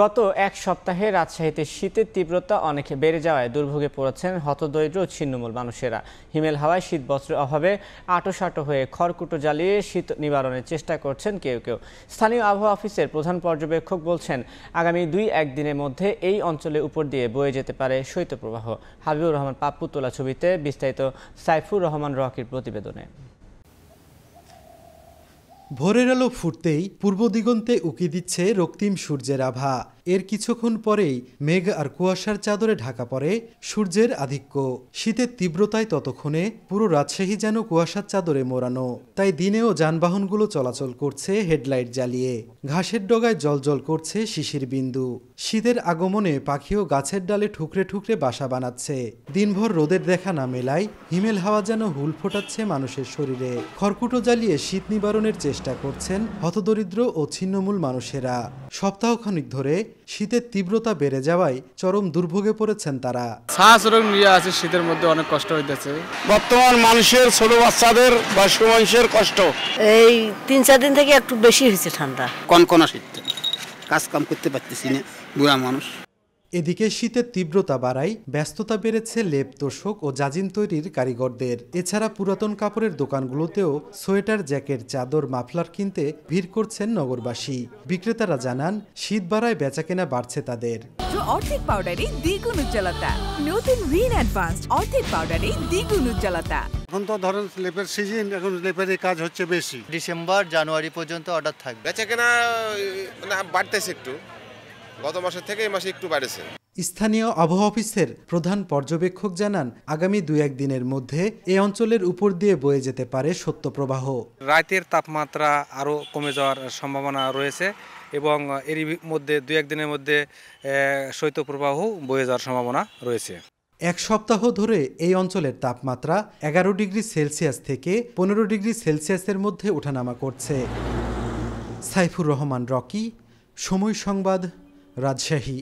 গত এক সপ্তাহে রাজশাহীতে শীতের তীব্রতা অনেক বেড়ে যাওয়ায় দুর্ভোগে পড়েছেন হতদরিদ্র ও ছিন্নমূল মানুষেরা। হিমেল হাওয়ায় শীতবস্ত্রের অভাবে আঁটোসাঁটো হয়ে খড়কুটো জ্বালিয়ে শীত নিবারণের চেষ্টা করছেন কেউ কেউ। স্থানীয় আবহাওয়া অফিসের প্রধান পর্যবেক্ষক বলছেন, আগামী ২-১ দিনের মধ্যে এই অঞ্চলের উপর দিয়ে বয়ে যেতে পারে শৈত্যপ্রবাহ। হাবিবুর রহমান পাপ্পু তোলা ছবিতে বিস্তারিত সাইফুর রহমান রকির প্রতিবেদনে। ভোরের আলো ফুটতেই পূর্ব দিগন্তে উকি দিচ্ছে রক্তিম সূর্যের আভা। এর কিছুক্ষণ পরেই মেঘ আর কুয়াশার চাদরে ঢাকা পড়ে সূর্যের আধিক্য। শীতের তীব্রতায় ততক্ষণে পুরো রাজশাহী যেন কুয়াশার চাদরে মোড়ানো। তাই দিনেও যানবাহনগুলো চলাচল করছে হেডলাইট জ্বালিয়ে। ঘাসের ডগায় জ্বলজ্বল করছে শিশির বিন্দু। শীতের আগমনে পাখিও গাছের ডালে ঠুকরে ঠুকরে বাসা বানাচ্ছে। দিনভর রোদের দেখা না মেলায় হিমেল হাওয়া যেন হুল ফোটাচ্ছে মানুষের শরীরে। খড়কুটো জ্বালিয়ে শীত নিবারণের চেষ্টা করছেন হতদরিদ্র ও ছিন্নমূল মানুষেরা। সপ্তাহখানিক ধরে শীতের তীব্রতা বেড়ে যাওয়ায় চরম দুর্ভোগে পড়েছেন তারা। শ্বাসরোগ নিয়ে আছে, শীতের মধ্যে অনেক কষ্ট হইতেছে। বর্তমান মানুষের, ছোট বাচ্চাদের, বয়স্ক মানুষের কষ্ট। এই ৩-৪ দিন থেকে একটু বেশি হয়েছে ঠান্ডা। কনকনা শীত, কাজ কাম করতে পারতেছি না, বুড়া মানুষ। এদিকে শীতের তীব্রতা বাড়ায় ব্যস্ততা বেড়েছে লেপ তোষক ও জাজিন তৈরির কারিগরদের। এছাড়া পুরাতন কাপড়ের দোকানগুলোতেও সোয়েটার, জ্যাকেট, চাদর, মাফলার কিনতে ভিড় করছেন নগরবাসী। বিক্রেতারা জানান, শীত বাড়ায় বেচাকেনা বাড়ছে তাদের। অর্ধেক পাউডারে দ্বিগুণ উজ্জ্বলতা। নতুন রিন অ্যাডভান্সড অর্ধেক পাউডারে দ্বিগুণ উজ্জ্বলতা। এখন তো ধরেন লেপের সিজন, এখন লেপের কাজ হচ্ছে বেশি। ডিসেম্বর জানুয়ারি পর্যন্ত অর্ডার থাকবে। বেচাকেনা বাড়তেছে একটু, গত মাসের থেকে এই মাসে একটু বাড়েছে। স্থানীয় আবহাওয়া অফিসের প্রধান পর্যবেক্ষক জানান, আগামী ২-১ দিনের মধ্যে এই অঞ্চলের উপর দিয়ে বয়ে যেতে পারে শৈত্যপ্রবাহ। রাতের তাপমাত্রা আরও কমে যাওয়ার সম্ভাবনা রয়েছে এবং এরই মধ্যে ২-১ দিনের মধ্যে শৈত্যপ্রবাহ বয়ে যাওয়ার সম্ভাবনা রয়েছে। এক সপ্তাহ ধরে এই অঞ্চলের তাপমাত্রা ১১ ডিগ্রি সেলসিয়াস থেকে ১৫ ডিগ্রি সেলসিয়াসের মধ্যে ওঠানামা করছে। সাইফুর রহমান রকি, সময় সংবাদ, রাজশাহী।